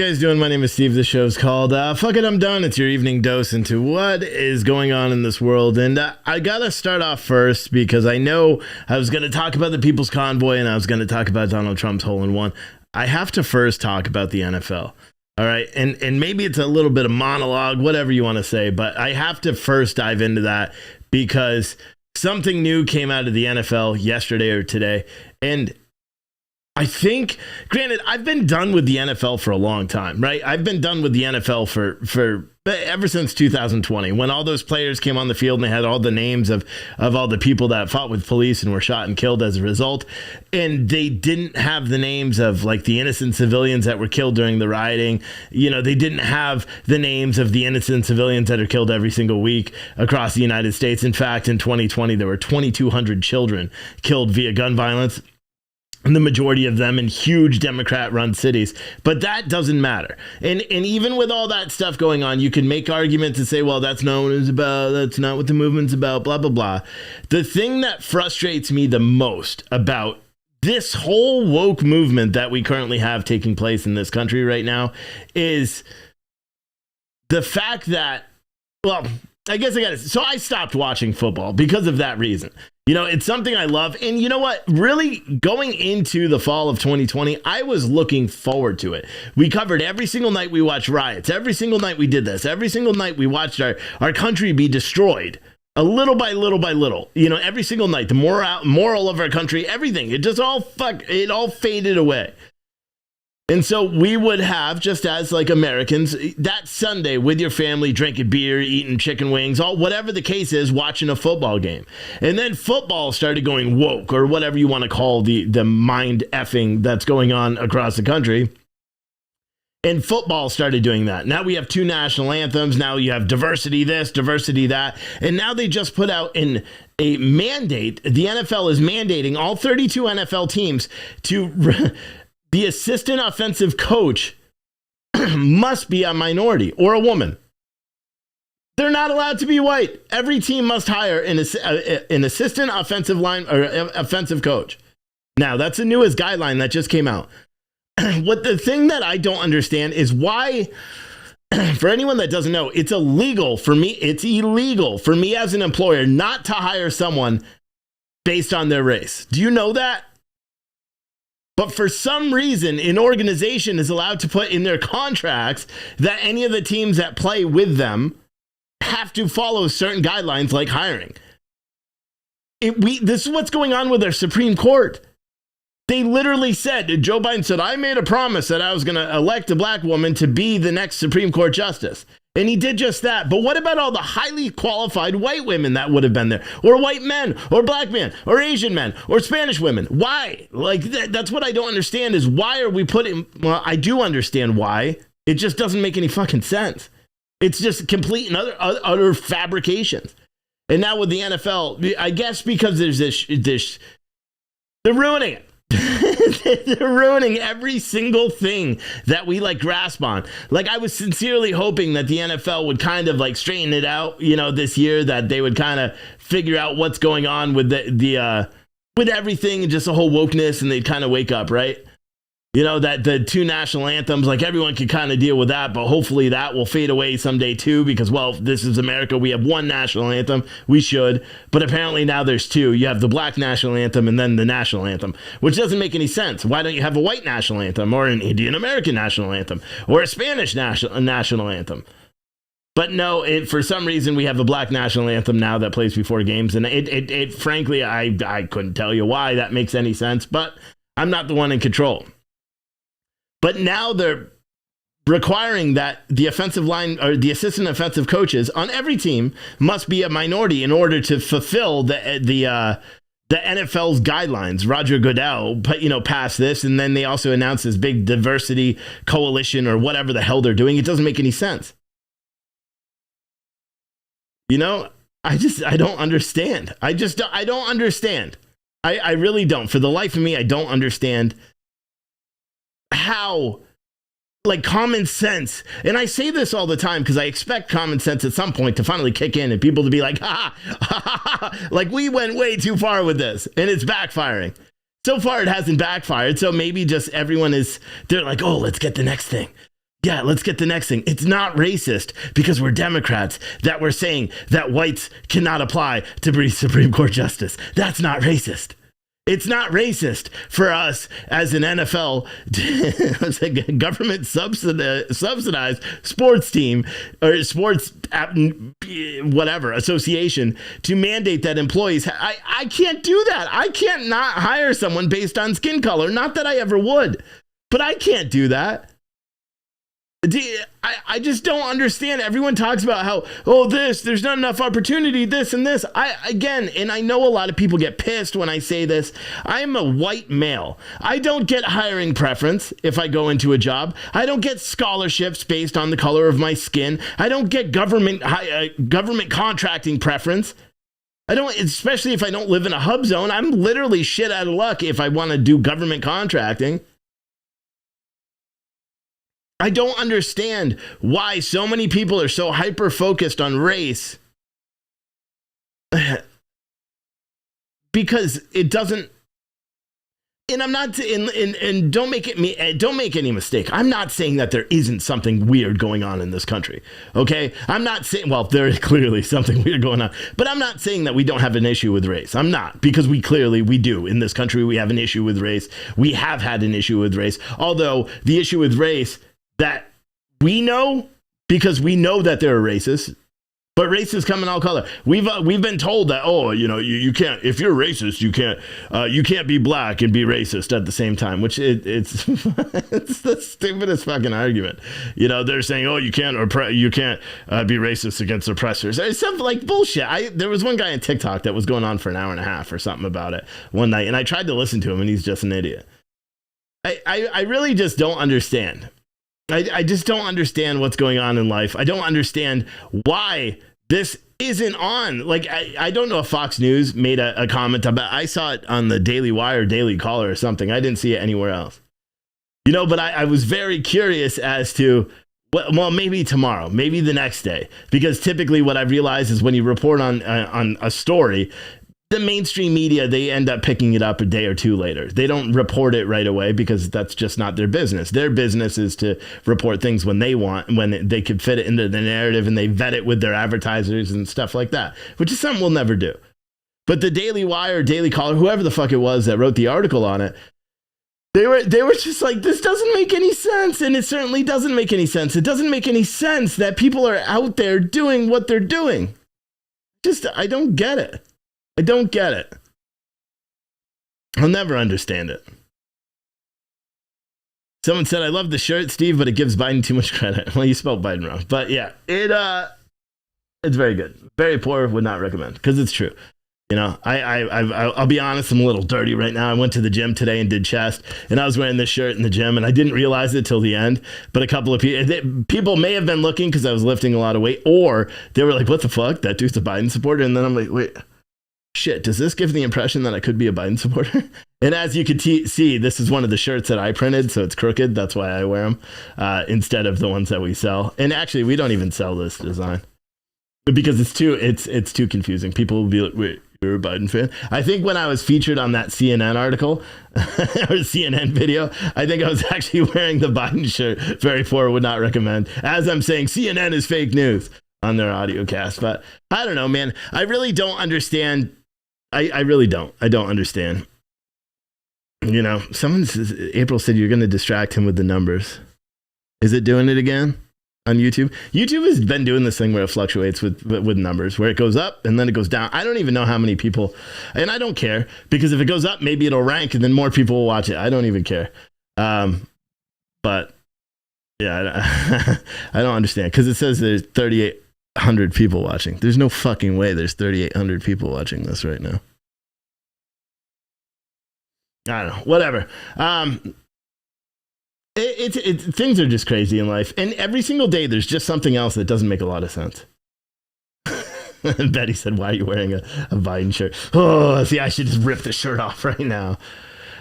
guys doing? My name is Steve. The show's called Fuck It, I'm Done. It's your evening dose into what is going on in this world. And I gotta start off first because I know I was gonna talk about the People's Convoy and I was gonna talk about Donald Trump's hole-in-one. I have to first talk about the NFL. All right, and maybe it's a little bit of monologue, whatever you want to say, but I have to first dive into that because something new came out of the NFL yesterday or today, and I think, granted, I've been done with the NFL for a long time, right? I've been done with the NFL for ever since 2020, when all those players came on the field and they had all the names of all the people that fought with police and were shot and killed as a result. And they didn't have the names of like the innocent civilians that were killed during the rioting. You know, they didn't have the names of the innocent civilians that are killed every single week across the United States. In fact, in 2020, there were 2,200 children killed via gun violence. And the majority of them in huge Democrat-run cities. But that doesn't matter. And even with all that stuff going on, you can make arguments and say, well, that's not what it's about. That's not what the movement's about, blah, blah, blah. The thing that frustrates me the most about this whole woke movement that we currently have taking place in this country right now is the fact that, well, I guess so I stopped watching football because of that reason. You know, it's something I love. And you know what? Really, going into the fall of 2020, I was looking forward to it. We covered every single night we watched riots. Every single night we did this. Every single night we watched our country be destroyed. A little by little by little. You know, every single night, the moral of our country, everything. It just all faded away. And so we would have, just as like Americans, that Sunday with your family, drinking beer, eating chicken wings, whatever the case is, watching a football game. And then football started going woke, or whatever you want to call the mind effing that's going on across the country. And football started doing that. Now we have two national anthems. Now you have diversity this, diversity that. And now they just put out a mandate. The NFL is mandating all 32 NFL teams to... The assistant offensive coach must be a minority or a woman. They're not allowed to be white. Every team must hire an assistant offensive line or offensive coach. Now, that's the newest guideline that just came out. What the thing that I don't understand is why, for anyone that doesn't know, it's illegal for me. It's illegal for me as an employer not to hire someone based on their race. Do you know that? But for some reason, an organization is allowed to put in their contracts that any of the teams that play with them have to follow certain guidelines like hiring. This is what's going on with our Supreme Court. They literally said, Joe Biden said, I made a promise that I was going to elect a black woman to be the next Supreme Court justice. And he did just that. But what about all the highly qualified white women that would have been there? Or white men, or black men, or Asian men, or Spanish women? Why? Like, that's what I don't understand is why are we putting... Well, I do understand why. It just doesn't make any fucking sense. It's just complete and utter fabrications. And now with the NFL, I guess because there's this they're ruining it. They're ruining every single thing that we like grasp on. Like, I was sincerely hoping that the NFL would kind of like straighten it out, you know, this year, that they would kind of figure out what's going on with with everything and just the whole wokeness, and they'd kind of wake up, right? You know, that the two national anthems, like everyone could kind of deal with that, but hopefully that will fade away someday too, because, well, this is America. We have one national anthem. We should. But apparently now there's two. You have the black national anthem and then the national anthem, which doesn't make any sense. Why don't you have a white national anthem or an Indian American national anthem or a Spanish national anthem? But no, for some reason, we have a black national anthem now that plays before games. And it frankly, I couldn't tell you why that makes any sense, but I'm not the one in control. But now they're requiring that the offensive line or the assistant offensive coaches on every team must be a minority in order to fulfill the NFL's guidelines. Roger Goodell, passed this, and then they also announced this big diversity coalition or whatever the hell they're doing. It doesn't make any sense. You know, I don't understand. I don't understand. I really don't. For the life of me, I don't understand how, like, common sense, and I say this all the time because I expect common sense at some point to finally kick in and people to be like, like, we went way too far with this and it's backfiring. So far it hasn't backfired, so maybe just everyone they're like, oh, let's get the next thing. Yeah, let's get the next thing. It's not racist because we're Democrats that we're saying that whites cannot apply to be Supreme Court justice. That's not racist. It's not racist for us as an NFL government subsidized sports team or sports whatever association to mandate that employees. I can't do that. I can't not hire someone based on skin color. Not that I ever would, but I can't do that. I just don't understand. Everyone talks about how, there's not enough opportunity, this and this. And I know a lot of people get pissed when I say this. I'm a white male. I don't get hiring preference if I go into a job. I don't get scholarships based on the color of my skin. I don't get government contracting preference. I don't, especially if I don't live in a hub zone. I'm literally shit out of luck if I want to do government contracting. I don't understand why so many people are so hyper-focused on race because it doesn't, and I'm not, and don't make any mistake. I'm not saying that there isn't something weird going on in this country, okay? I'm not saying, well, there is clearly something weird going on, but I'm not saying that we don't have an issue with race. I'm not, because we do. In this country, we have an issue with race. We have had an issue with race, although the issue with race that we know, because we know that there are racists, but racists come in all color. We've been told that, you can't, if you're racist, you can't be black and be racist at the same time, which it's it's the stupidest fucking argument. They're saying, you can't be racist against oppressors. It's something like bullshit. There was one guy on TikTok that was going on for an hour and a half or something about it one night, and I tried to listen to him, and he's just an idiot. I really just don't understand. I just don't understand what's going on in life. I don't understand why this isn't on. Like, I don't know if Fox News made a comment about, I saw it on the Daily Wire, Daily Caller or something. I didn't see it anywhere else. But I was very curious as to, well, maybe tomorrow, maybe the next day, because typically what I've realized is when you report on a story, the mainstream media, they end up picking it up a day or two later. They don't report it right away because that's just not their business. Their business is to report things when they want, when they can fit it into the narrative, and they vet it with their advertisers and stuff like that, which is something we'll never do. But the Daily Wire, Daily Caller, whoever the fuck it was that wrote the article on it, they were just like, this doesn't make any sense. And it certainly doesn't make any sense. It doesn't make any sense that people are out there doing what they're doing. I don't get it. I don't get it. I'll never understand it. Someone said, I love the shirt, Steve, but it gives Biden too much credit. Well, you spelled Biden wrong. But yeah, it's very good. Very poor, would not recommend, because it's true. I'll be honest, I'm a little dirty right now. I went to the gym today and did chest, and I was wearing this shirt in the gym, and I didn't realize it till the end. But a couple of people may have been looking because I was lifting a lot of weight, or they were like, what the fuck? That dude's a Biden supporter? And then I'm like, wait. Shit, does this give the impression that I could be a Biden supporter? And as you could see, this is one of the shirts that I printed, so it's crooked. That's why I wear them instead of the ones that we sell. And actually, we don't even sell this design because it's too confusing. People will be like, wait, you're a Biden fan? I think when I was featured on that CNN article or CNN video, I think I was actually wearing the Biden shirt. Very poor, would not recommend. As I'm saying, CNN is fake news on their audio cast. But I don't know, man. I really don't understand. I really don't. I don't understand. Someone says, April said you're going to distract him with the numbers. Is it doing it again on YouTube? YouTube has been doing this thing where it fluctuates with numbers, where it goes up and then it goes down. I don't even know how many people, and I don't care, because if it goes up, maybe it'll rank and then more people will watch it. I don't even care. But yeah, I don't understand, because it says there's 3,800 people watching. There's no fucking way there's 3,800 people watching this right now. I don't know. Whatever. Things are just crazy in life. And every single day, there's just something else that doesn't make a lot of sense. And Betty said, why are you wearing a Biden shirt? Oh, see, I should just rip the shirt off right now.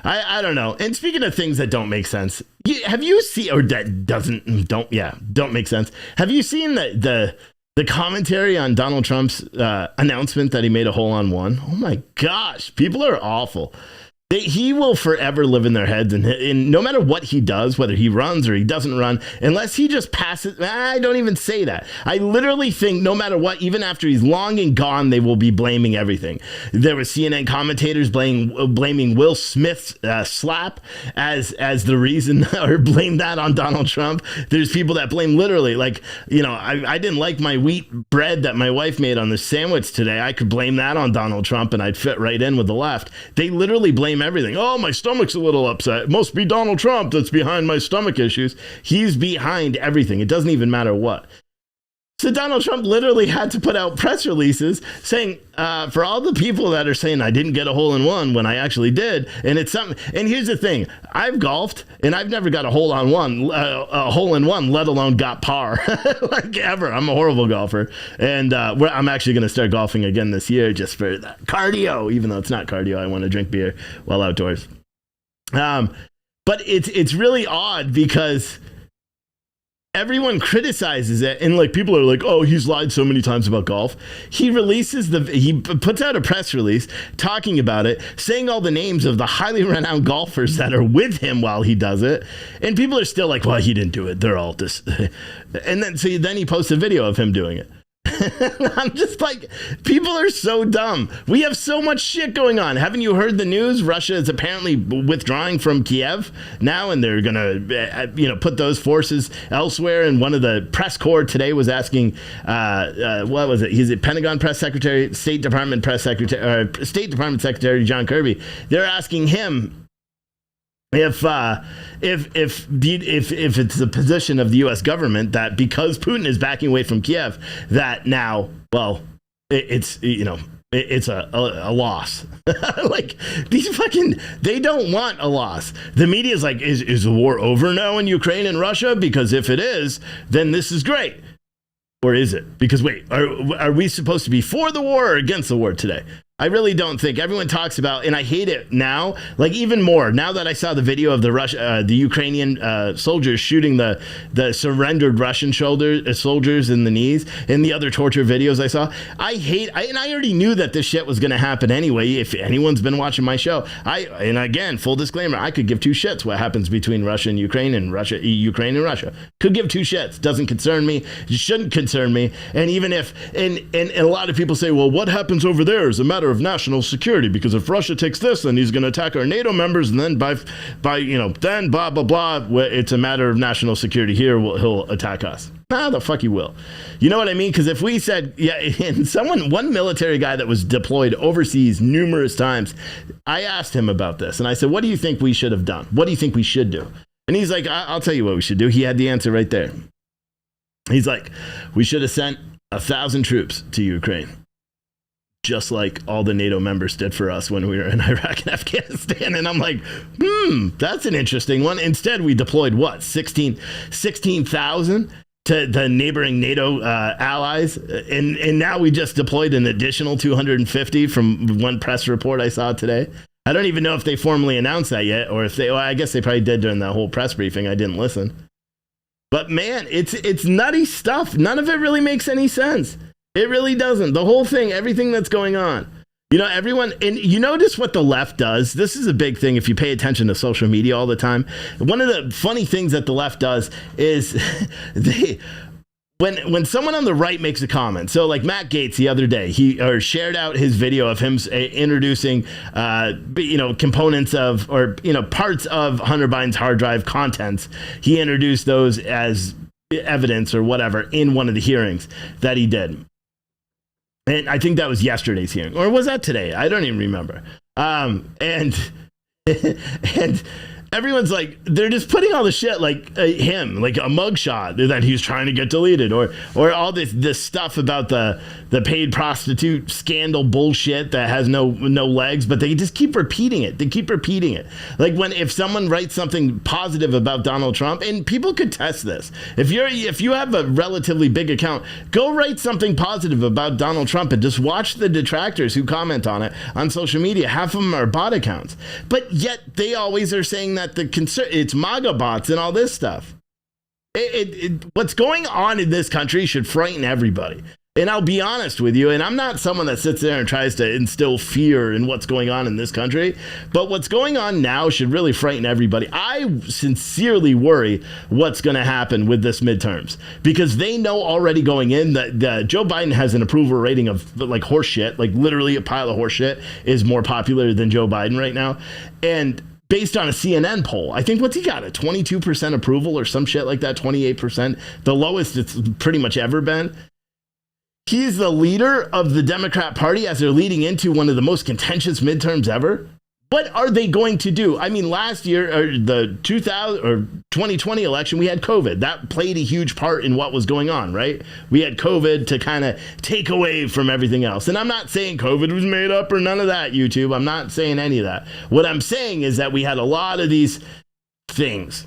I don't know. And speaking of things that don't make sense, have you seen, or that don't make sense. Have you seen the commentary on Donald Trump's announcement that he made a hole-on-one? Oh my gosh, people are awful. He will forever live in their heads, and no matter what he does, whether he runs or he doesn't run, unless he just passes, I don't even say that. I literally think no matter what, even after he's long and gone, they will be blaming everything. There were CNN commentators blaming Will Smith's slap as the reason, or blame that on Donald Trump. There's people that blame literally, like, I didn't like my wheat bread that my wife made on the sandwich today. I could blame that on Donald Trump and I'd fit right in with the left. They literally blame everything. Oh, my stomach's a little upset. It must be Donald Trump that's behind my stomach issues. He's behind everything. It doesn't even matter what. So Donald Trump literally had to put out press releases saying, for all the people that are saying I didn't get a hole in one when I actually did, and it's something. And here's the thing: I've golfed and I've never got a hole in one, let alone got par, like ever. I'm a horrible golfer, and I'm actually going to start golfing again this year just for that cardio. Even though it's not cardio, I want to drink beer while outdoors. But it's really odd because everyone criticizes it, and like people are like, oh, he's lied so many times about golf. He puts out a press release talking about it, saying all the names of the highly renowned golfers that are with him while he does it, and people are still like, well, he didn't do it, they're all just and then he posts a video of him doing it. I'm just like, people are so dumb. We have so much shit going on. Haven't you heard the news? Russia is apparently withdrawing from Kiev now, and they're gonna, put those forces elsewhere. And one of the press corps today was asking, what was it? He's a Pentagon press secretary, State Department Secretary John Kirby. They're asking him if it's the position of the U.S. government that because Putin is backing away from Kiev, that now, well, it's a loss. Like, they don't want a loss. The media is like, is the war over now in Ukraine and Russia? Because if it is, then this is great. Or is it? Because wait, are we supposed to be for the war or against the war today? I really don't think. Everyone talks about, and I hate it now, like even more now that I saw the video of the Ukrainian soldiers shooting the surrendered Russian soldiers in the knees, and the other torture videos I saw. And I already knew that this shit was going to happen anyway. If anyone's been watching my show, and again, full disclaimer, I could give two shits what happens between Russia and Ukraine and Ukraine and Russia. Could give two shits. Doesn't concern me. It shouldn't concern me. And even if, and a lot of people say, well, what happens over there is a matter of national security, because if Russia takes this, then he's going to attack our NATO members, and then then blah blah blah. It's a matter of national security here. He'll attack us. Nah, the fuck he will. You know what I mean? Because if we said, yeah, and one military guy that was deployed overseas numerous times, I asked him about this, and I said, what do you think we should have done? What do you think we should do? And he's like, I'll tell you what we should do. He had the answer right there. He's like, we should have sent 1,000 troops to Ukraine, just like all the NATO members did for us when we were in Iraq and Afghanistan. And I'm like, that's an interesting one. Instead, we deployed what, 16,000 to the neighboring NATO allies, and now we just deployed an additional 250 from one press report I saw today. I don't even know if they formally announced that yet, or if I guess they probably did during that whole press briefing. I didn't listen. But man, it's nutty stuff. None of it really makes any sense. It really doesn't. The whole thing, everything that's going on. Everyone, and you notice what the left does. This is a big thing if you pay attention to social media all the time. One of the funny things that the left does is when someone on the right makes a comment. So like Matt Gaetz the other day, he shared out his video of him introducing components of, or parts of Hunter Biden's hard drive contents. He introduced those as evidence or whatever in one of the hearings that he did. And I think that was yesterday's hearing, or was that today? I don't even remember. And everyone's like, they're just putting all the shit like him, like a mugshot that he's trying to get deleted, or all this stuff about the paid prostitute scandal bullshit that has no legs, but they just keep repeating it. They keep repeating it. Like if someone writes something positive about Donald Trump, and people could test this. If you have a relatively big account, go write something positive about Donald Trump and just watch the detractors who comment on it on social media. Half of them are bot accounts, but yet they always are saying that it's MAGA bots and all this stuff. What's going on in this country should frighten everybody. And I'll be honest with you, and I'm not someone that sits there and tries to instill fear in what's going on in this country, but what's going on now should really frighten everybody. I sincerely worry what's going to happen with this midterms, because they know already going in that Joe Biden has an approval rating of like horse shit, like literally a pile of horse shit is more popular than Joe Biden right now. And based on a CNN poll, I think what's he got, a 22% approval or some shit like that, 28%, the lowest it's pretty much ever been. He's the leader of the Democrat Party as they're leading into one of the most contentious midterms ever. What are they going to do? I mean, last year, or the 2020 election, we had COVID. That played a huge part in what was going on, right? We had COVID to kind of take away from everything else. And I'm not saying COVID was made up or none of that, YouTube. I'm not saying any of that. What I'm saying is that we had a lot of these things.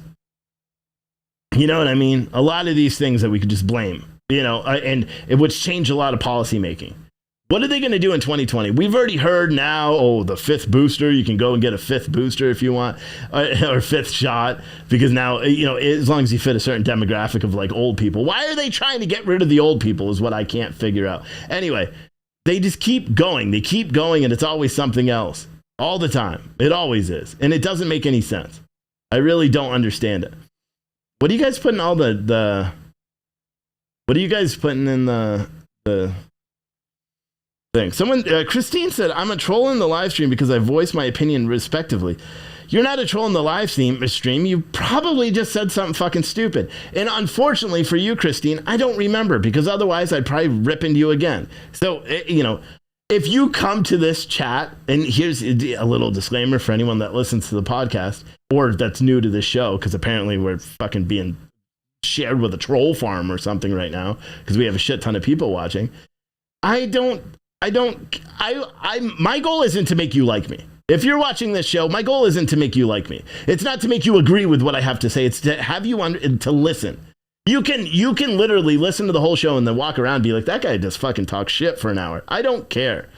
You know what I mean? A lot of these things that we could just blame. You know, and which changed a lot of policy making. What are they going to do in 2020? We've already heard now, the fifth booster. You can go and get a fifth booster if you want, or fifth shot, because now, you know, as long as you fit a certain demographic of like old people. Why are they trying to get rid of the old people is what I can't figure out. Anyway, they just keep going. They keep going, and it's always something else all the time. It always is. And it doesn't make any sense. I really don't understand it. What are you guys putting all what are you guys putting in the thing? Someone, Christine said, I'm a troll in the live stream because I voice my opinion respectively. You're not a troll in the live stream. You probably just said something fucking stupid. And unfortunately for you, Christine, I don't remember, because otherwise I'd probably rip into you again. So, you know, if you come to this chat, and here's a little disclaimer for anyone that listens to the podcast or that's new to this show, because apparently we're fucking being shared with a troll farm or something right now because we have a shit ton of people watching. My goal isn't to make you like me. If you're watching this show, my goal isn't to make you like me. It's not to make you agree with what I have to say. It's to have you to listen. You can literally listen to the whole show and then walk around and be like, that guy just fucking talks shit for an hour. I don't care.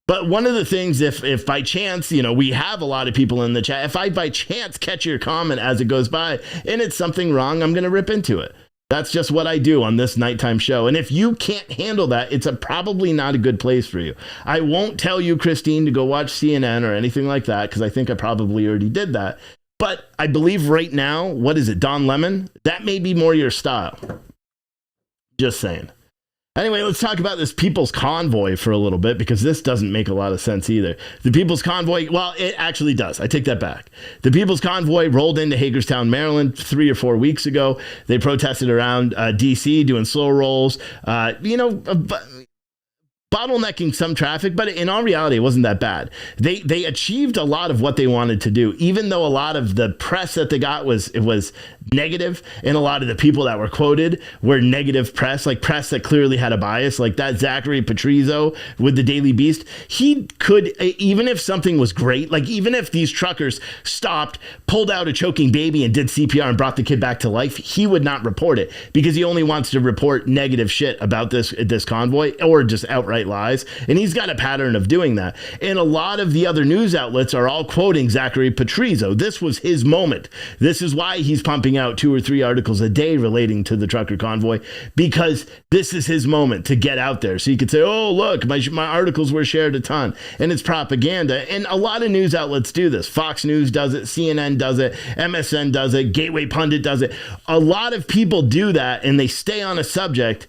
But one of the things, if by chance, you know, we have a lot of people in the chat, if I by chance catch your comment as it goes by and it's something wrong, I'm going to rip into it. That's just what I do on this nighttime show. And if you can't handle that, it's probably not a good place for you. I won't tell you, Christine, to go watch CNN or anything like that, because I think I probably already did that. But I believe right now, what is it, Don Lemon? That may be more your style. Just saying. Anyway, let's talk about this People's Convoy for a little bit, because this doesn't make a lot of sense either. The People's Convoy, well, it actually does. I take that back. The People's Convoy rolled into Hagerstown, Maryland 3 or 4 weeks ago. They protested around D.C., doing slow rolls, bottlenecking some traffic, but in all reality, it wasn't that bad. They achieved a lot of what they wanted to do, even though a lot of the press that they got was negative, and a lot of the people that were quoted were negative press, like press that clearly had a bias, like that Zachary Patrizio with the Daily Beast. He could, even if something was great, like even if these truckers stopped, pulled out a choking baby and did CPR and brought the kid back to life, he would not report it, because he only wants to report negative shit about this convoy, or just outright lies. And he's got a pattern of doing that. And a lot of the other news outlets are all quoting Zachary Patrizio. This was his moment. This is why he's pumping out 2 or 3 articles a day relating to the trucker convoy, because this is his moment to get out there. So you could say, oh, look, my articles were shared a ton. And it's propaganda. And a lot of news outlets do this. Fox News does it. CNN does it. MSN does it. Gateway Pundit does it. A lot of people do that, and they stay on a subject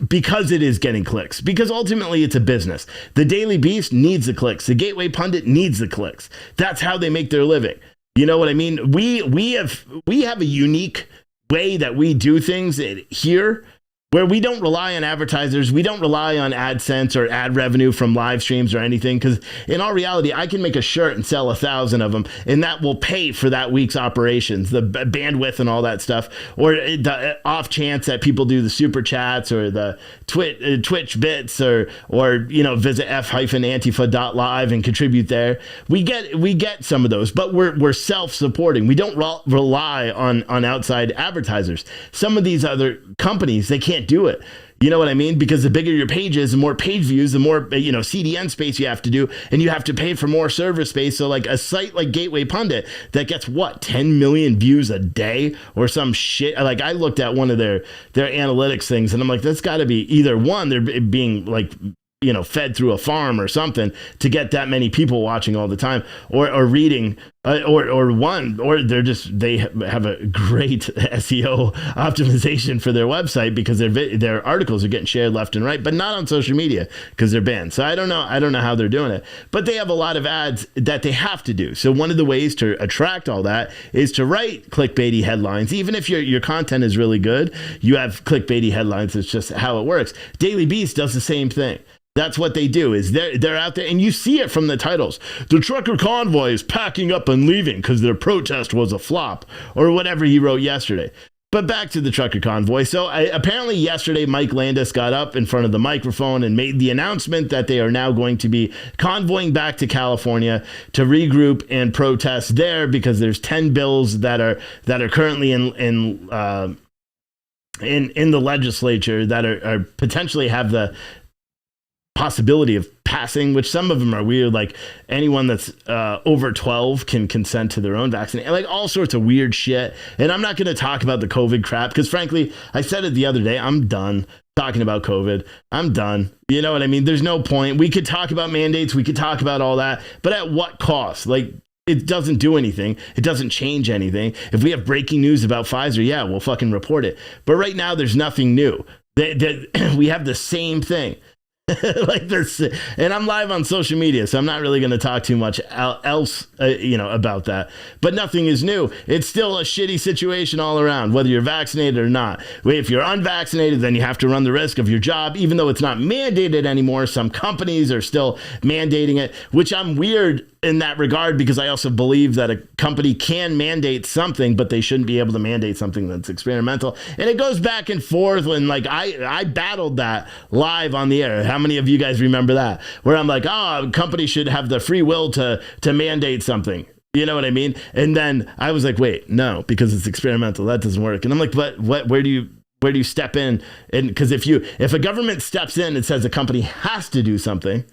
because it is getting clicks, because ultimately it's a business. The Daily Beast needs the clicks. The Gateway Pundit needs the clicks. That's how they make their living. You know what I mean? We have a unique way that we do things here, where we don't rely on advertisers. We don't rely on AdSense or ad revenue from live streams or anything, because in all reality, I can make a shirt and sell 1,000 of them, and that will pay for that week's operations, the bandwidth and all that stuff, or the off chance that people do the super chats or the Twitch bits, or you know, visit f-antifa.live and contribute there. We get some of those, but we're self-supporting. We don't rely on outside advertisers. Some of these other companies, they can't do it. You know what I mean? Because the bigger your page is, the more page views, the more, CDN space you have to do, and you have to pay for more server space. So like a site like Gateway Pundit that gets 10 million views a day or some shit. Like I looked at one of their analytics things, and I'm like, that's got to be either one, they're being like, fed through a farm or something to get that many people watching all the time, or reading, or they have a great SEO optimization for their website because their articles are getting shared left and right, but not on social media because they're banned. So I don't know how they're doing it, but they have a lot of ads that they have to do. So one of the ways to attract all that is to write clickbaity headlines. Even if your content is really good, you have clickbaity headlines. It's just how it works. Daily Beast does the same thing. That's what they do, is they're out there, and you see it from the titles. The trucker convoy is packing up and leaving because their protest was a flop, or whatever he wrote yesterday. But back to the trucker convoy. So apparently yesterday, Mike Landis got up in front of the microphone and made the announcement that they are now going to be convoying back to California to regroup and protest there because there's 10 bills that are currently in the legislature that are potentially have the possibility of passing, which some of them are weird, like anyone that's over 12 can consent to their own vaccination, like all sorts of weird shit. And I'm not going to talk about the COVID crap because frankly, I said it the other day, I'm done talking about COVID. I'm done. You know what I mean? There's no point. We could talk about mandates, we could talk about all that, but at what cost? Like, it doesn't do anything. It doesn't change anything. If we have breaking news about Pfizer, yeah, we'll fucking report it. But right now, there's nothing new. We have the same thing. Like this, and I'm live on social media, so I'm not really going to talk too much else, about that. But nothing is new. It's still a shitty situation all around, whether you're vaccinated or not. If you're unvaccinated, then you have to run the risk of your job, even though it's not mandated anymore. Some companies are still mandating it, which I'm weird in that regard because I also believe that a company can mandate something, but they shouldn't be able to mandate something that's experimental. And it goes back and forth when like I battled that live on the air. How many of you guys remember that? Where I'm like, a company should have the free will to mandate something. You know what I mean? And then I was like, wait, no, because it's experimental. That doesn't work. And I'm like, but where do you step in? And because if a government steps in and says a company has to do something,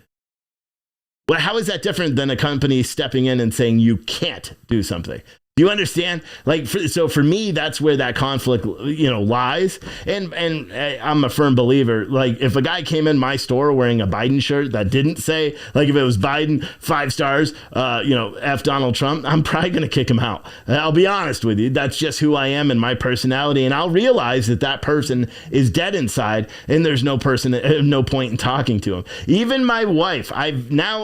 well, how is that different than a company stepping in and saying you can't do something? Do you understand? Like, so for me, that's where that conflict, lies. And I'm a firm believer. Like, if a guy came in my store wearing a Biden shirt that didn't say, like, if it was Biden 5 stars, F Donald Trump, I'm probably going to kick him out. I'll be honest with you. That's just who I am and my personality. And I'll realize that person is dead inside, and there's no point in talking to him. Even my wife,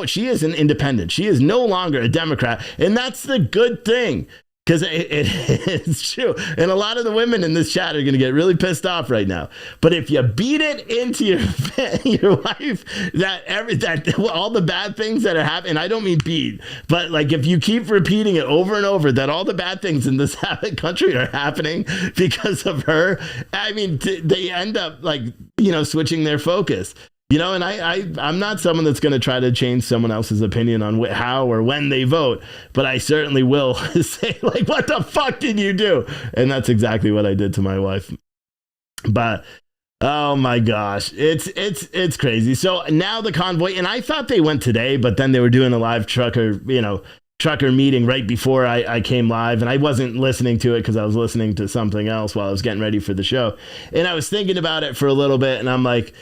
she is an independent. She is no longer a Democrat, and that's the good thing. Because it's true. And a lot of the women in this chat are going to get really pissed off right now. But if you beat it into your wife, that all the bad things that are happening, I don't mean beat, but like if you keep repeating it over and over that all the bad things in this country are happening because of her, I mean, they end up like, switching their focus. And I'm not someone that's going to try to change someone else's opinion on how or when they vote, but I certainly will say, like, what the fuck did you do? And that's exactly what I did to my wife. But oh my gosh, it's crazy. So now the convoy, and I thought they went today, but then they were doing a live trucker meeting right before I came live, and I wasn't listening to it because I was listening to something else while I was getting ready for the show. And I was thinking about it for a little bit, and I'm like,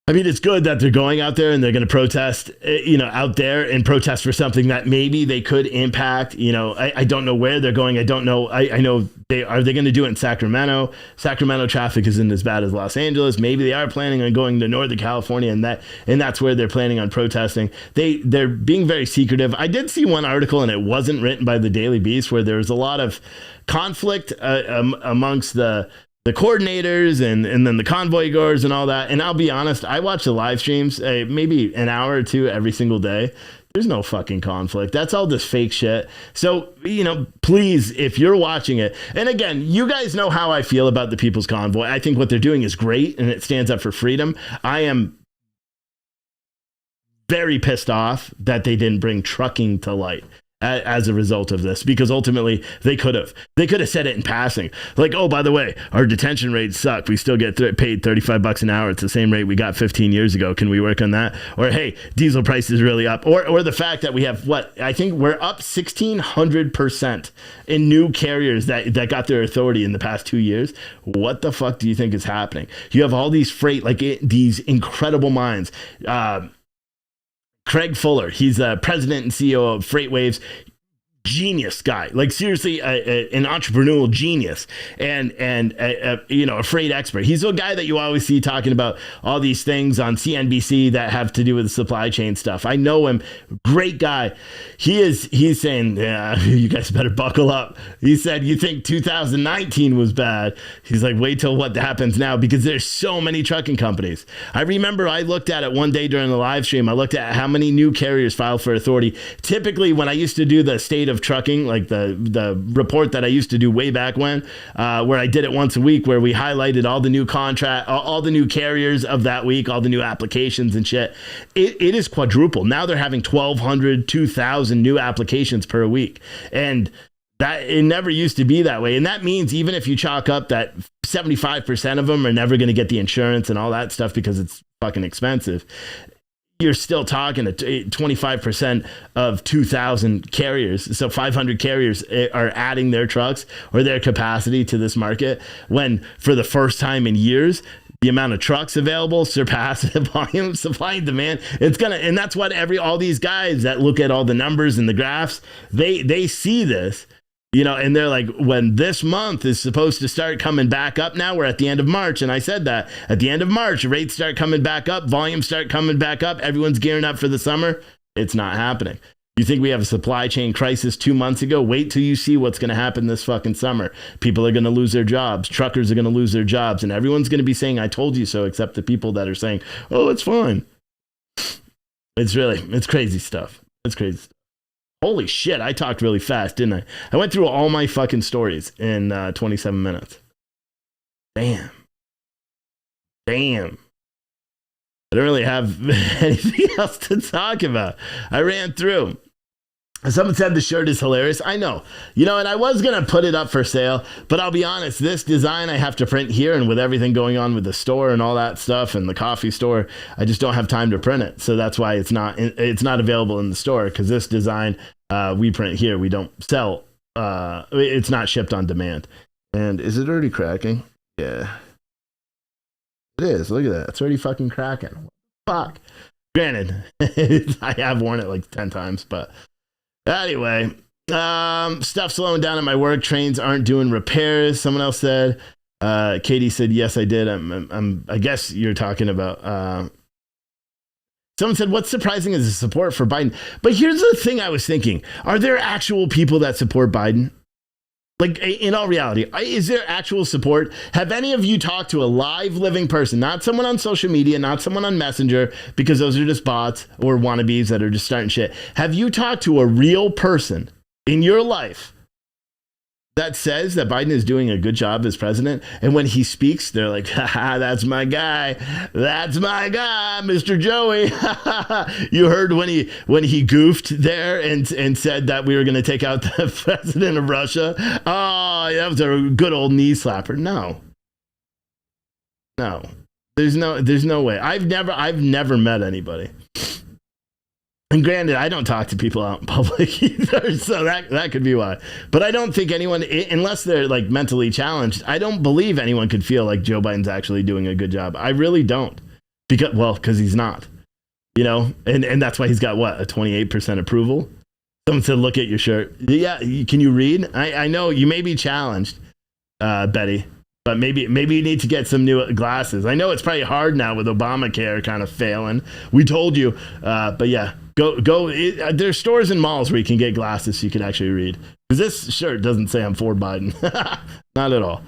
I mean, it's good that they're going out there and they're going to protest, out there and protest for something that maybe they could impact. I don't know where they're going. I don't know. I know they going to do it in Sacramento. Sacramento traffic isn't as bad as Los Angeles. Maybe they are planning on going to Northern California, and that's where they're planning on protesting. They're being very secretive. I did see one article, and it wasn't written by the Daily Beast, where there was a lot of conflict amongst the coordinators and then the convoy goers and all that. And I'll be honest, I watch the live streams maybe an hour or two every single day. There's no fucking conflict. That's all this fake shit. So, please, if you're watching it, and again, you guys know how I feel about the People's Convoy. I think what they're doing is great and it stands up for freedom. I am very pissed off that they didn't bring trucking to light. as a result of this, because ultimately they could have said it in passing, like, oh, by the way, our detention rates suck, we still get paid $35 an hour. It's the same rate we got 15 years ago. Can we work on that? Or, hey, diesel price is really up. Or the fact that we have, I think we're up 1,600% in new carriers that got their authority in the past 2 years. What the fuck do you think is happening? You have all these freight, these incredible minds. Craig Fuller, he's the president and CEO of FreightWaves. Genius guy, like seriously, an entrepreneurial genius, and a freight expert. He's a guy that you always see talking about all these things on CNBC that have to do with the supply chain stuff. I know him, great guy. He's saying, yeah, you guys better buckle up. He said, you think 2019 was bad? He's like, wait till what happens now, because there's so many trucking companies. I remember I looked at it one day during the live stream. I looked at how many new carriers filed for authority. Typically, when I used to do the state of trucking, like the report that I used to do way back when, where I did it once a week, where we highlighted all the new all the new carriers of that week, all the new applications and shit. It is quadruple. Now they're having 1,200, 2,000 new applications per week. And that it never used to be that way. And that means even if you chalk up that 75% of them are never going to get the insurance and all that stuff because it's fucking expensive, you're still talking to 25% of 2,000 carriers. So 500 carriers are adding their trucks or their capacity to this market, when for the first time in years, the amount of trucks available surpass the volume, supply and demand. And that's what all these guys that look at all the numbers and the graphs, they see this. And they're like, when this month is supposed to start coming back up, now we're at the end of March. And I said that at the end of March, rates start coming back up, volumes start coming back up. Everyone's gearing up for the summer. It's not happening. You think we have a supply chain crisis 2 months ago? Wait till you see what's going to happen this fucking summer. People are going to lose their jobs. Truckers are going to lose their jobs. And everyone's going to be saying, I told you so, except the people that are saying, oh, it's fine. It's crazy stuff. It's crazy stuff. Holy shit, I talked really fast, didn't I? I went through all my fucking stories in 27 minutes. Damn. I don't really have anything else to talk about. I ran through. Someone said the shirt is hilarious. I know. And I was going to put it up for sale, but I'll be honest, this design I have to print here, and with everything going on with the store and all that stuff and the coffee store, I just don't have time to print it. So that's why it's not available in the store, because this design we print here. We don't sell. It's not shipped on demand. And is it already cracking? Yeah. It is. Look at that. It's already fucking cracking. Fuck. Granted, I have worn it like 10 times, but anyway, stuff slowing down at my work. Trains aren't doing repairs. Someone else said. Katie said, yes, I did. I guess you're talking about. Someone said, what's surprising is the support for Biden. But here's the thing I was thinking. Are there actual people that support Biden? Like, in all reality, is there actual support? Have any of you talked to a live living person, not someone on social media, not someone on Messenger, because those are just bots or wannabes that are just starting shit? Have you talked to a real person in your life that says that Biden is doing a good job as president? And when he speaks, they're like, haha, that's my guy. That's my guy, Mr. Joey. You heard when he goofed there and said that we were going to take out the president of Russia? Oh, that was a good old knee slapper. No. There's no way. I've never met anybody. And granted, I don't talk to people out in public either, so that could be why. But I don't think anyone, unless they're like mentally challenged, I don't believe anyone could feel like Joe Biden's actually doing a good job. I really don't. Because he's not. And that's why he's got a 28% approval. Someone said, look at your shirt. Yeah, can you read? I know you may be challenged, Betty, but maybe you need to get some new glasses. I know it's probably hard now with Obamacare kind of failing. We told you, but yeah. Go. There's stores and malls where you can get glasses so you can actually read. Because this shirt doesn't say I'm for Biden. Not at all.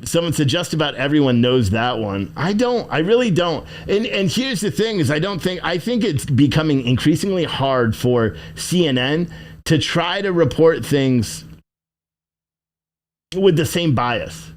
Someone said just about everyone knows that one. I don't. I really don't. And here's the thing is I think it's becoming increasingly hard for CNN to try to report things with the same bias.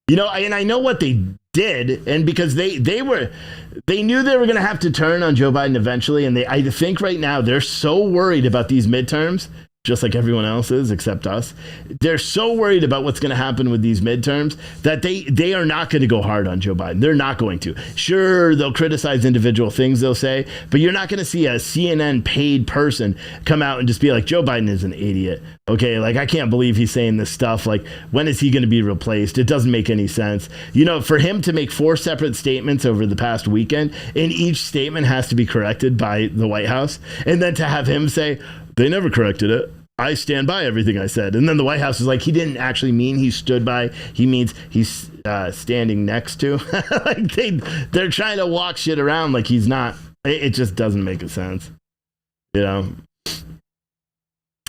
And I know what they did, and because they knew they were going to have to turn on Joe Biden eventually, and I think right now they're so worried about these midterms, just like everyone else is except us. They're so worried about what's going to happen with these midterms that they are not going to go hard on Joe Biden. They're not going to. Sure, they'll criticize individual things they'll say, but you're not going to see a CNN paid person come out and just be like, Joe Biden is an idiot. Okay, like, I can't believe he's saying this stuff. Like, when is he going to be replaced? It doesn't make any sense. You know, for him to make 4 separate statements over the past weekend, and each statement has to be corrected by the White House, and then to have him say, they never corrected it. I stand by everything I said. And then the White House is like, he didn't actually mean he stood by. He means he's standing next to. Like they're trying to walk shit around like he's not. It just doesn't make a sense. You know,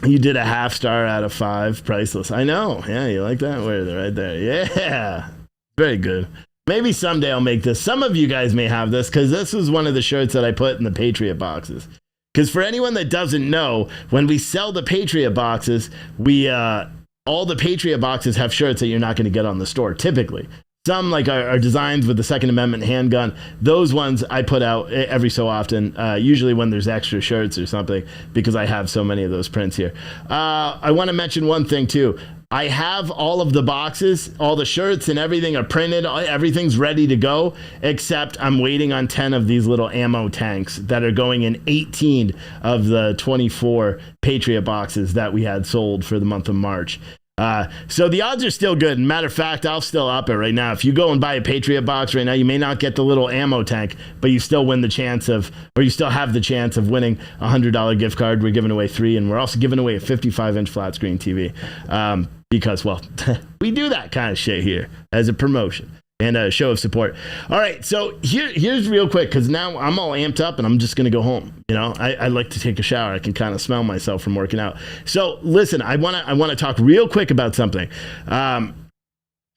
you did a 0.5 star out of 5, priceless. I know. Yeah, you like that? Where are they? Right there. Yeah, very good. Maybe someday I'll make this. Some of you guys may have this because this was one of the shirts that I put in the Patriot boxes. Because for anyone that doesn't know, when we sell the Patriot boxes, we all the Patriot boxes have shirts that you're not going to get on the store, typically. Some like are designs with the Second Amendment handgun. Those ones I put out every so often, usually when there's extra shirts or something, because I have so many of those prints here. I want to mention one thing, too. I have all of the boxes, all the shirts and everything are printed. Everything's ready to go, except I'm waiting on 10 of these little ammo tanks that are going in 18 of the 24 Patriot boxes that we had sold for the month of March. So the odds are still good. Matter of fact, I'll still up it right now. If you go and buy a Patriot box right now, you may not get the little ammo tank, but you still win the chance of, or you still have the chance of winning a $100 gift card. We're giving away 3, and we're also giving away a 55-inch flat screen TV. Because, well, we do that kind of shit here as a promotion and a show of support. All right, so here's real quick, because now I'm all amped up and I'm just going to go home. You know, I like to take a shower. I can kind of smell myself from working out. So listen, I want to talk real quick about something. I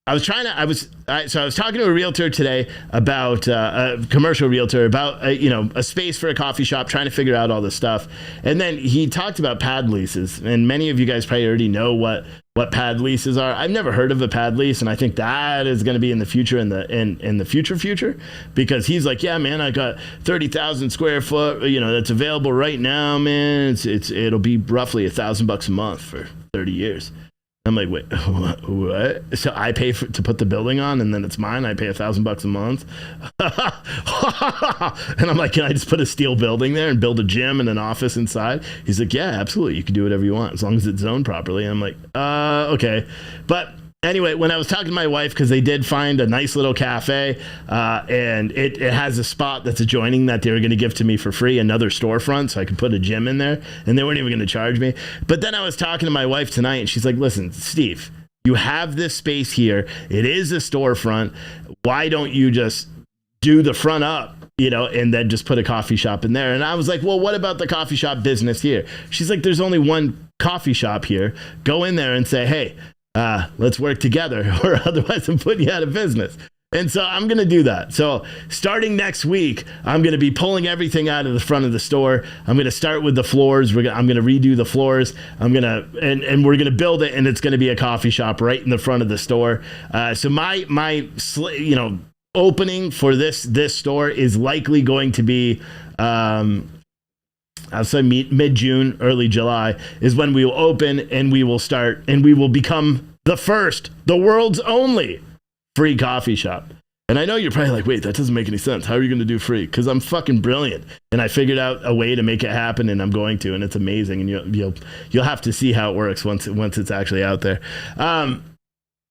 was talking to a realtor today about a commercial realtor about a space for a coffee shop, trying to figure out all this stuff. And then he talked about pad leases, and many of you guys probably already know what pad leases are. I've never heard of a pad lease, and I think that is going to be in the future, in the future, because he's like, yeah, man, I got 30,000 square foot, that's available right now, man. It'll be roughly $1,000 a month for 30 years. I'm like, wait, what? So I pay to put the building on, and then it's mine. I pay $1,000 a month. And I'm like, can I just put a steel building there and build a gym and an office inside? He's like, yeah, absolutely. You can do whatever you want as long as it's zoned properly. And I'm like, okay. But anyway, when I was talking to my wife, because they did find a nice little cafe, and it has a spot that's adjoining that they were going to give to me for free, another storefront, so I could put a gym in there, and they weren't even going to charge me. But then I was talking to my wife tonight, and she's like, listen, Steve, you have this space here. It is a storefront. Why don't you just do the front up? And then just put a coffee shop in there. And I was like, well, what about the coffee shop business here? She's like, there's only one coffee shop here. Go in there and say, hey, let's work together, or otherwise I'm putting you out of business. And so I'm going to do that. So starting next week, I'm going to be pulling everything out of the front of the store. I'm going to start with the floors. I'm going to redo the floors. And we're going to build it, and it's going to be a coffee shop right in the front of the store. So my opening for this store is likely going to be, I'll say mid-June, early July is when we will open, and we will start, and we will become the world's only free coffee shop. And I know you're probably like, wait, that doesn't make any sense. How are you going to do free? Because I'm fucking brilliant, and I figured out a way to make it happen, and I'm going to, and it's amazing. And you'll have to see how it works once it's actually out there.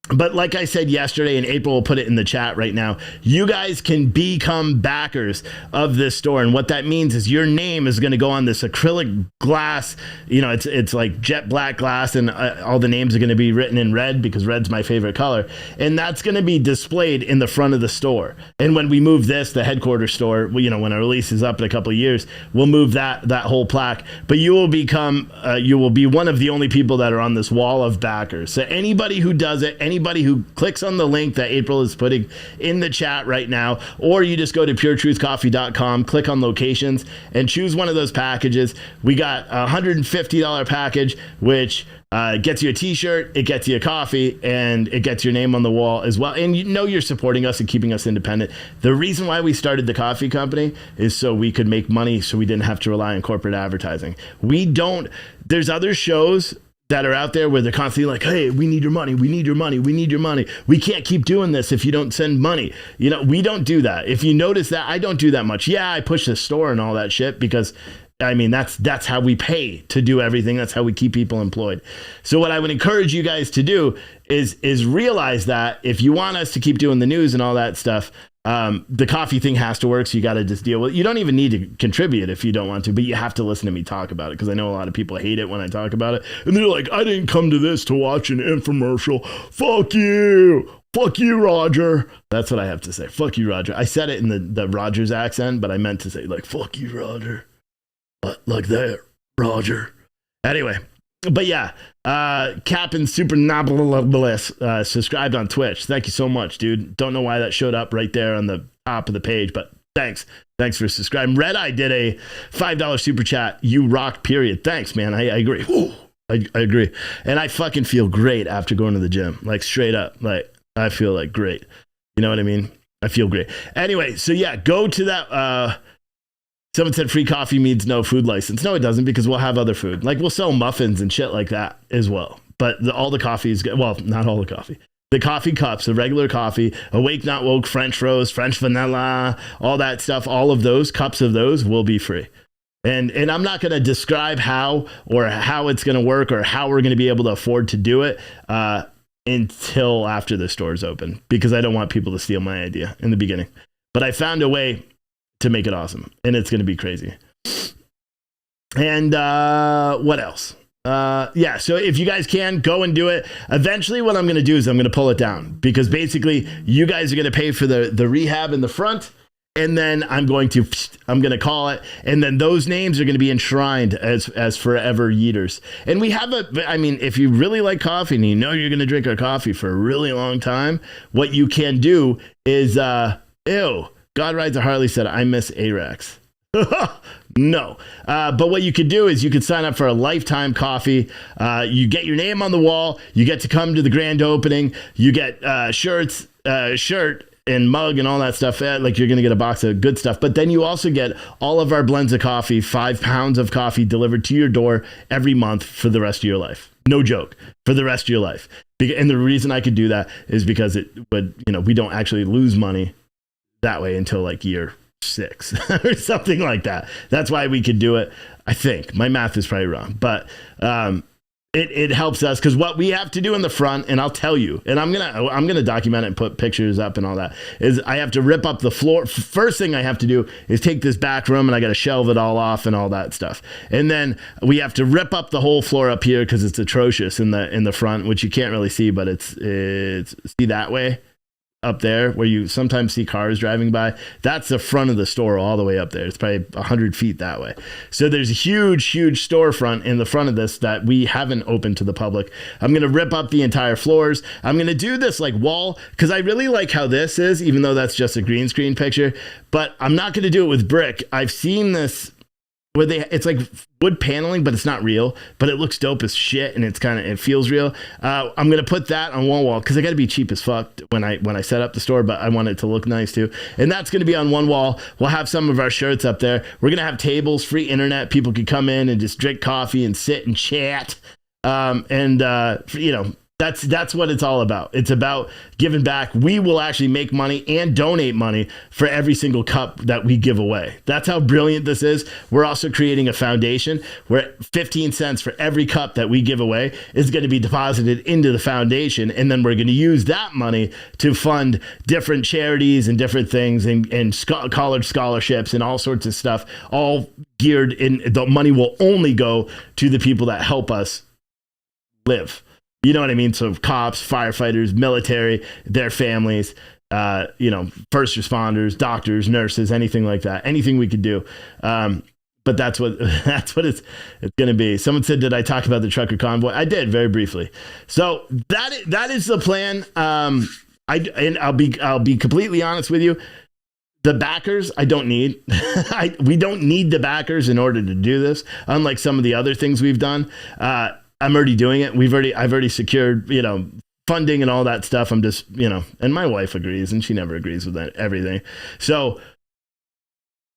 But like I said yesterday, and April will put it in the chat right now, you guys can become backers of this store. And what that means is your name is going to go on this acrylic glass. It's like jet black glass, and all the names are going to be written in red, because red's my favorite color. And that's going to be displayed in the front of the store. And when we move the headquarters store, when our lease is up in a couple of years, we'll move that whole plaque. But you will be one of the only people that are on this wall of backers. So anybody who does it, anybody who clicks on the link that April is putting in the chat right now, or you just go to puretruthcoffee.com, click on locations, and choose one of those packages. We got a $150 package, which gets you a t-shirt, it gets you a coffee, and it gets your name on the wall as well. And you know you're supporting us and keeping us independent. The reason why we started the coffee company is so we could make money, so we didn't have to rely on corporate advertising. There's other shows that are out there where they're constantly like, hey, we need your money, we need your money, we need your money. We can't keep doing this if you don't send money. You know, we don't do that. If you notice that, I don't do that much. Yeah, I push the store and all that shit because I mean, that's how we pay to do everything. That's how we keep people employed. So what I would encourage you guys to do is realize that if you want us to keep doing the news and all that stuff, the coffee thing has to work. So you got to just deal with it. You don't even need to contribute if you don't want to, but you have to listen to me talk about it because I know a lot of people hate it when I talk about it. And they're like, I didn't come to this to watch an infomercial. Fuck you. Fuck you, Roger. That's what I have to say. Fuck you, Roger. I said it in the Rogers accent, but I meant to say like, fuck you, Roger. Like that, Roger. Anyway, but yeah, Captain Super Nobliss subscribed on Twitch. Thank you so much, dude. Don't know why that showed up right there on the top of the page, but thanks. Thanks for subscribing. Red Eye did a $5 super chat. You rocked, period. Thanks, man. I agree. Ooh, I agree. And I fucking feel great after going to the gym. Like straight up. Like I feel like great. You know what I mean? I feel great. Anyway, so yeah, go to that. Someone said free coffee means no food license. No, it doesn't, because we'll have other food. Like we'll sell muffins and shit like that as well. But all the coffee is good. Well, not all the coffee. The coffee cups, the regular coffee, Awake Not Woke, French roast, French vanilla, all that stuff, all of those cups of those will be free. And I'm not going to describe how it's going to work or how we're going to be able to afford to do it until after the store's open, because I don't want people to steal my idea in the beginning. But I found a way to make it awesome, and it's going to be crazy. And what else? Yeah, so if you guys can, go and do it. Eventually what I'm going to do is I'm going to pull it down, because basically you guys are going to pay for the rehab in the front, and then I'm going to call it, and then those names are going to be enshrined as forever yeeters. And we have if you really like coffee and you know you're going to drink our coffee for a really long time, what you can do is God Rides a Harley said, I miss Arax. No. But what you could do is you could sign up for a lifetime coffee. You get your name on the wall. You get to come to the grand opening. You get shirt and mug and all that stuff. Like you're going to get a box of good stuff. But then you also get all of our blends of coffee, 5 pounds of coffee delivered to your door every month for the rest of your life. No joke. For the rest of your life. And the reason I could do that is because it would, we don't actually lose money that way until like year 6 or something like that. That's why we could do it. I think my math is probably wrong, but it helps us, because what we have to do in the front, and I'll tell you, and I'm gonna document it and put pictures up and all that, is I have to rip up the floor. First thing I have to do is take this back room, and I got to shelve it all off and all that stuff. And then we have to rip up the whole floor up here because it's atrocious in the front, which you can't really see, but it's see that way. Up there where you sometimes see cars driving by, that's the front of the store all the way up there. It's probably 100 feet that way. So there's a huge storefront in the front of this that we haven't opened to the public. I'm going to rip up the entire floors. I'm going to do this like wall, because I really like how this is, even though that's just a green screen picture, but I'm not going to do it with brick. I've seen this where it's like wood paneling, but it's not real, but it looks dope as shit, and it feels real. I'm gonna put that on one wall, because I got to be cheap as fuck when I set up the store, but I want it to look nice too. And that's gonna be on one wall. We'll have some of our shirts up there. We're gonna have tables, free internet. People can come in and just drink coffee and sit and chat. That's what it's all about. It's about giving back. We will actually make money and donate money for every single cup that we give away. That's how brilliant this is. We're also creating a foundation where 15 cents for every cup that we give away is going to be deposited into the foundation. And then we're going to use that money to fund different charities and different things and college scholarships and all sorts of stuff, all geared in. The money will only go to the people that help us live. You know what I mean? So cops, firefighters, military, their families, first responders, doctors, nurses, anything like that, anything we could do. But that's what it's going to be. Someone said, "Did I talk about the trucker convoy?" I did, very briefly. So that is the plan. I'll be completely honest with you. The backers, I don't need. We don't need the backers in order to do this. Unlike some of the other things we've done, I'm already doing it. I've already secured, funding and all that stuff. I'm just, and my wife agrees, and she never agrees with that, everything. So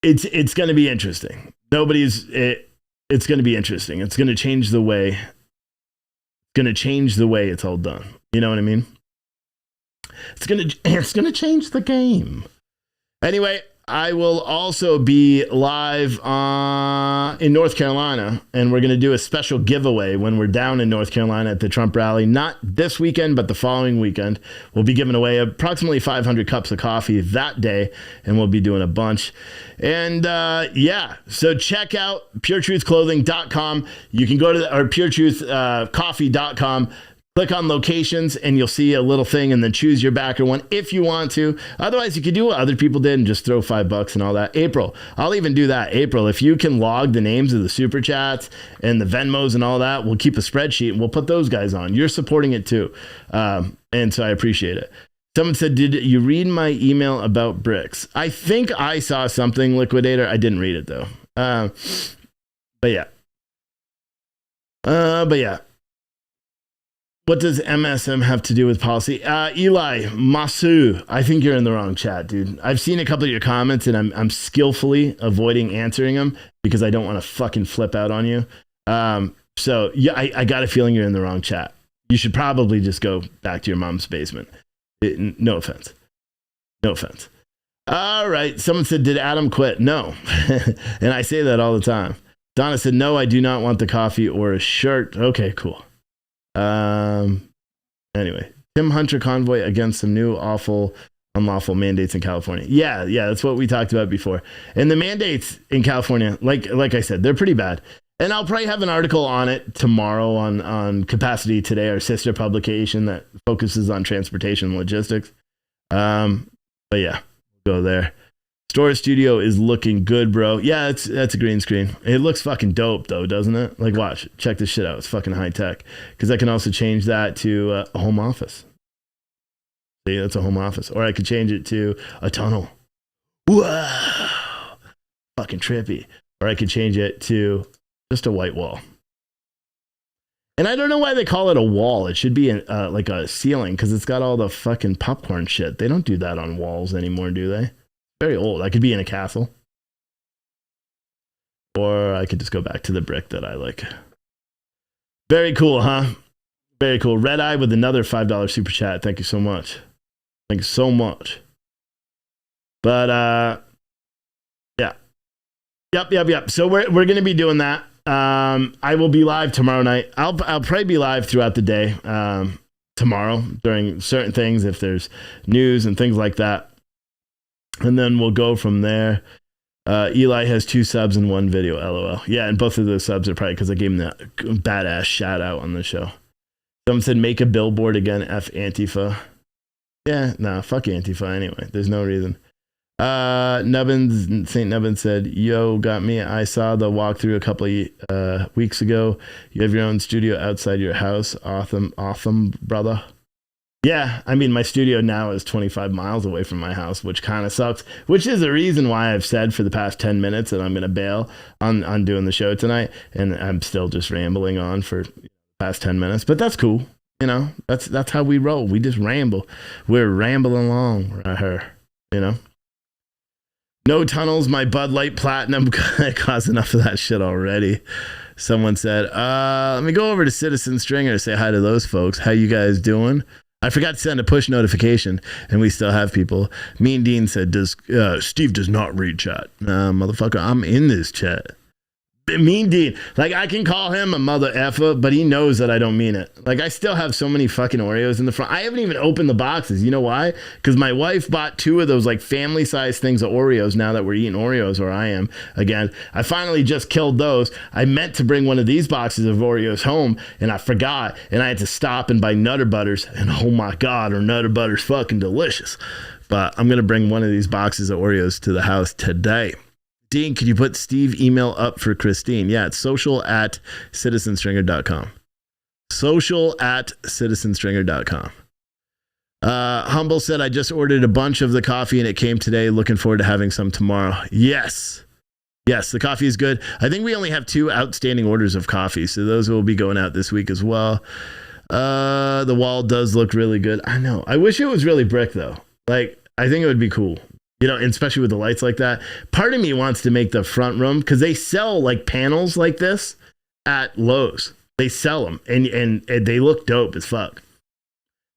it's going to be interesting. It's going to be interesting. It's going to change the way. It's going to change the way it's all done. You know what I mean? It's going to change the game. Anyway, I will also be live in North Carolina, and we're going to do a special giveaway when we're down in North Carolina at the Trump rally. Not this weekend, but the following weekend. We'll be giving away approximately 500 cups of coffee that day, and we'll be doing a bunch. And so check out puretruthclothing.com. You can go to puretruthcoffee.com. Click on locations and you'll see a little thing, and then choose your backer one if you want to. Otherwise, you could do what other people did and just throw $5 and all that. April, I'll even do that. April, if you can log the names of the super chats and the Venmos and all that, we'll keep a spreadsheet and we'll put those guys on. You're supporting it too. And so I appreciate it. Someone said, "Did you read my email about bricks?" I think I saw something, Liquidator. I didn't read it though. But yeah. What does MSM have to do with policy? Eli Masu, I think you're in the wrong chat, dude. I've seen a couple of your comments, and I'm skillfully avoiding answering them because I don't want to fucking flip out on you. So yeah, I got a feeling you're in the wrong chat. You should probably just go back to your mom's basement. No offense. No offense. All right. Someone said, "Did Adam quit?" No. And I say that all the time. Donna said, "No, I do not want the coffee or a shirt." Okay, cool. Anyway, Tim Hunter convoy against some new unlawful mandates in California. Yeah, that's what we talked about before. And the mandates in California, like I said, they're pretty bad. And I'll probably have an article on it tomorrow on Capacity Today, our sister publication that focuses on transportation and logistics. But yeah, we'll go there. Store Studio is looking good, bro. Yeah, that's a green screen. It looks fucking dope, though, doesn't it? Like, watch. Check this shit out. It's fucking high tech. Because I can also change that to a home office. See, that's a home office. Or I could change it to a tunnel. Whoa! Fucking trippy. Or I could change it to just a white wall. And I don't know why they call it a wall. It should be like a ceiling, because it's got all the fucking popcorn shit. They don't do that on walls anymore, do they? Very old. I could be in a castle. Or I could just go back to the brick that I like. Very cool, huh? Very cool. Red Eye with another $5 super chat. Thank you so much. Thank you so much. But yeah. Yep. So we're going to be doing that. I will be live tomorrow night. I'll probably be live throughout the day tomorrow during certain things, if there's news and things like that. And then we'll go from there. Eli has 2 subs and 1 video, LOL. Yeah, and both of those subs are probably because I gave him that badass shout out on the show. Someone said, "Make a billboard again, F Antifa." Yeah, nah, fuck Antifa anyway. There's no reason. St. Nubbins said, "Yo, got me. I saw the walkthrough a couple of weeks ago. You have your own studio outside your house. Awesome, brother." Yeah, I mean, my studio now is 25 miles away from my house, which kind of sucks, which is the reason why I've said for the past 10 minutes that I'm going to bail on doing the show tonight. And I'm still just rambling on for the past 10 minutes, but that's cool. That's how we roll. We just ramble. We're rambling along right here, No tunnels, my Bud Light Platinum caused enough of that shit already. Someone said, let me go over to Citizen Stringer to say hi to those folks. How you guys doing? I forgot to send a push notification, and we still have people. Mean Dean said, Steve does not read chat. Motherfucker, I'm in this chat. Mean Dean. Like, I can call him a mother effer, but he knows that I don't mean it. Like, I still have so many fucking Oreos in the front. I haven't even opened the boxes. You know why? Because my wife bought 2 of those, like, family-sized things of Oreos now that we're eating Oreos, where I am. Again, I finally just killed those. I meant to bring one of these boxes of Oreos home, and I forgot, and I had to stop and buy Nutter Butters, and oh my God, are Nutter Butters fucking delicious. But I'm going to bring one of these boxes of Oreos to the house today. Dean, could you put Steve email up for Christine? Yeah, it's social@citizenstringer.com. Social@citizenstringer.com. Humble said, I just ordered a bunch of the coffee and it came today. Looking forward to having some tomorrow. Yes, the coffee is good. I think we only have 2 outstanding orders of coffee, so those will be going out this week as well. The wall does look really good. I know. I wish it was really brick, though. Like, I think it would be cool. You know, especially with the lights like that. Part of me wants to make the front room, because they sell like panels like this at Lowe's. They sell them, and they look dope as fuck.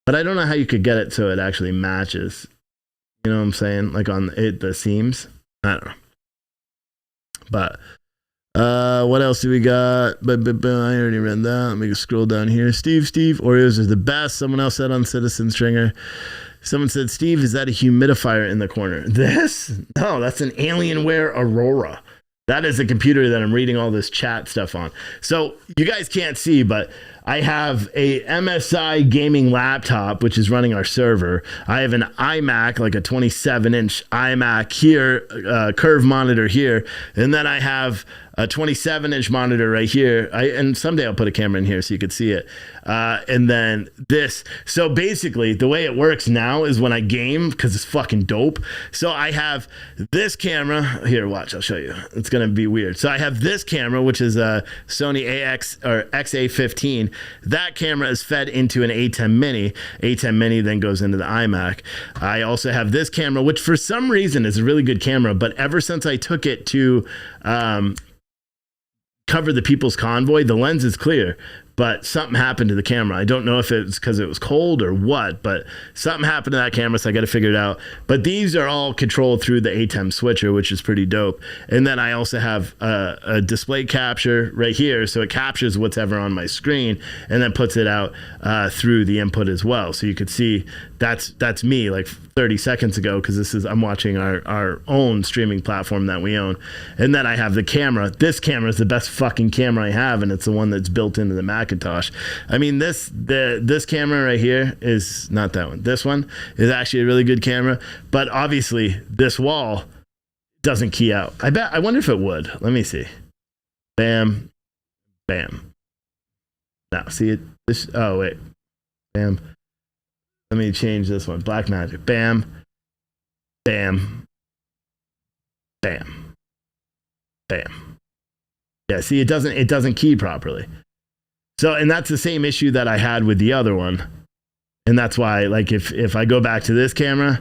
But I don't know how you could get it so it actually matches. You know what I'm saying? Like on the seams. I don't know. But what else do we got? I already read that. Let me scroll down here. Steve, Oreos are the best. Someone else said on Citizen Stringer. Someone said, Steve, is that a humidifier in the corner? This? No, that's an Alienware Aurora. That is a computer that I'm reading all this chat stuff on. So you guys can't see, but I have a MSI gaming laptop, which is running our server. I have an iMac, like a 27-inch iMac here, curve monitor here. And then I have a 27-inch monitor right here. And someday I'll put a camera in here so you could see it. And then this. So basically, the way it works now is when I game, because it's fucking dope. So I have this camera. Here, watch. I'll show you. It's going to be weird. So I have this camera, which is a Sony XA15. That camera is fed into an A10 Mini. A10 Mini then goes into the iMac. I also have this camera, which for some reason is a really good camera, but ever since I took it to cover the People's Convoy, the lens is clear, but something happened to the camera. I don't know if it's because it was cold or what, but something happened to that camera, so I got to figure it out. But these are all controlled through the ATEM switcher, which is pretty dope. And then I also have a display capture right here, so it captures whatever on my screen and then puts it out through the input as well. So you could see that's me like 30 seconds ago, because I'm watching our own streaming platform that we own. And then I have the camera. This camera is the best fucking camera I have, and it's the one that's built into the Macintosh. I mean, this camera right here is not that one. This one is actually a really good camera, but obviously this wall doesn't key out. I wonder if it would. Let me see. Bam, bam. Now see it. Oh wait, bam. Let me change this one. Black Magic. Bam, bam, bam, bam. Yeah, see, it doesn't key properly. So, and that's the same issue that I had with the other one. And that's why, like, if I go back to this camera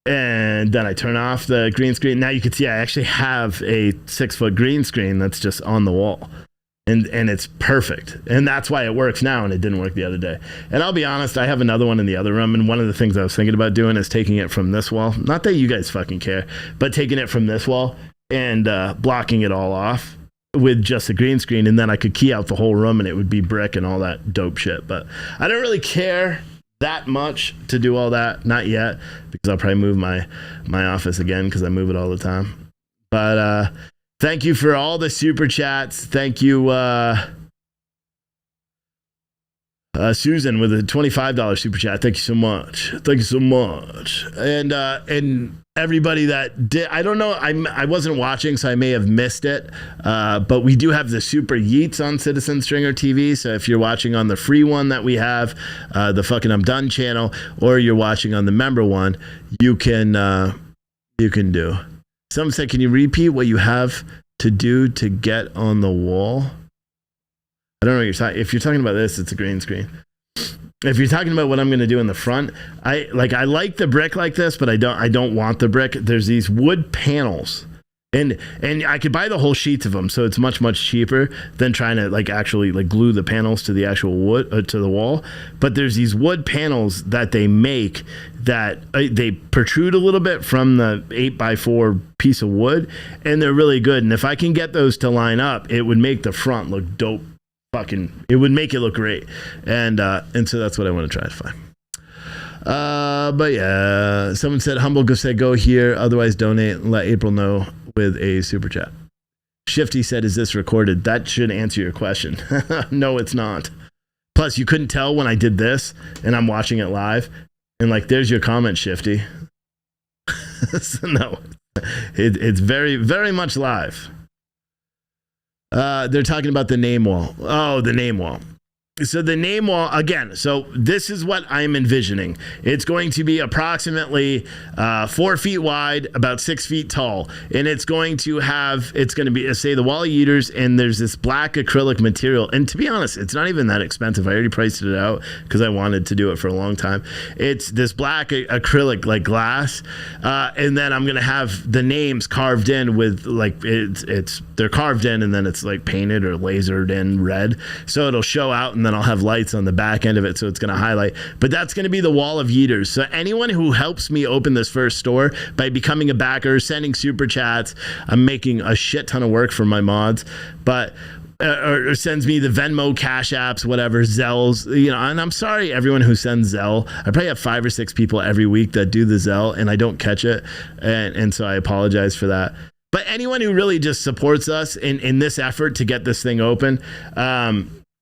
and then I turn off the green screen, now you can see I actually have a 6-foot green screen that's just on the wall. And it's perfect. And that's why it works now, and it didn't work the other day. And I'll be honest, I have another one in the other room, and one of the things I was thinking about doing is taking it from this wall. Not that you guys fucking care, but taking it from this wall and blocking it all off with just a green screen, and then I could key out the whole room and it would be brick and all that dope shit. But I don't really care that much to do all that. Not yet, because I'll probably move my office again, because I move it all the time. But thank you for all the super chats. Thank you, Susan, with a $25 super chat. Thank you so much. Thank you so much. And everybody that did, I don't know, I wasn't watching, so I may have missed it. But we do have the Super Yeets on Citizen Stringer TV. So if you're watching on the free one that we have, the fucking I'm Done channel, or you're watching on the member one, you can do. Someone said, can you repeat what you have to do to get on the wall? I don't know what you're talking. If you're talking about this, it's a green screen. If you're talking about what I'm going to do in the front, I like the brick like this, but I don't want the brick. There's these wood panels, and I could buy the whole sheets of them, so it's much cheaper than trying to like actually like glue the panels to the actual wood to the wall. But there's these wood panels that they make that they protrude a little bit from the 8x4 piece of wood, and they're really good. And if I can get those to line up, it would make the front look dope. It would make it look great. And so that's what I want to try to find. But yeah, someone said Humble go here, otherwise donate and let April know with a super chat. Shifty said, is this recorded? That should answer your question. No, it's not. Plus, you couldn't tell when I did this and I'm watching it live, and like there's your comment, Shifty. So no, It's very, very much live. They're talking about the name wall. Oh, the name wall. So the name wall, again, so this is what I'm envisioning. It's going to be approximately 4 feet wide, about 6 feet tall. And it's going to be, say, the wall of eaters, and there's this black acrylic material. And to be honest, it's not even that expensive. I already priced it out because I wanted to do it for a long time. It's this black acrylic, like glass. And then I'm going to have the names carved in with, like, they're carved in, and then it's like painted or lasered in red. So it'll show out, and then I'll have lights on the back end of it, so it's going to highlight. But that's going to be the wall of yeeters. So anyone who helps me open this first store by becoming a backer, sending super chats, I'm making a shit ton of work for my mods, but or sends me the Venmo, Cash Apps, whatever, Zells, and I'm sorry everyone who sends Zelle. I probably have 5 or 6 people every week that do the Zelle, and I don't catch it, and so I apologize for that. But anyone who really just supports us in this effort to get this thing open,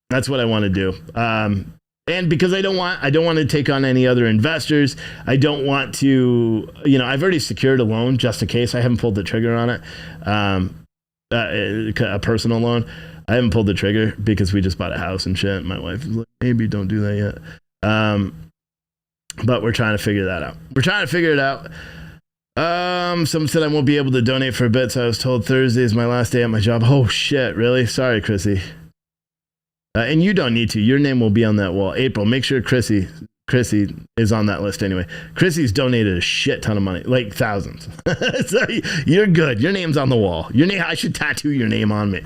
that's what I want to do. And because I don't want to take on any other investors. I don't want to, I've already secured a loan just in case. I haven't pulled the trigger on it. A personal loan. I haven't pulled the trigger because we just bought a house and shit. My wife is like, maybe don't do that yet. But we're trying to figure that out. We're trying to figure it out. Someone said I won't be able to donate for a bit, so I was told Thursday is my last day at my job. Oh shit, really? Sorry, Chrissy. And you don't need to. Your name will be on that wall. April, make sure Chrissy is on that list anyway. Chrissy's donated a shit ton of money, like thousands. So you're good. Your name's on the wall. Your name. I should tattoo your name on me.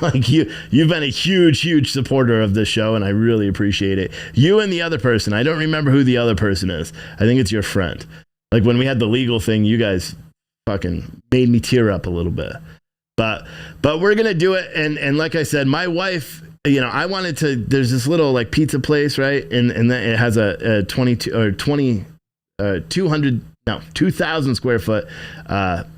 Like you've been a huge supporter of this show, and I really appreciate it. You and the other person. I don't remember who the other person is. I think it's your friend. Like when we had the legal thing, you guys fucking made me tear up a little bit. But we're gonna do it. And like I said, my wife. I wanted to, there's this little like pizza place, right? And then it has a 2,000 square foot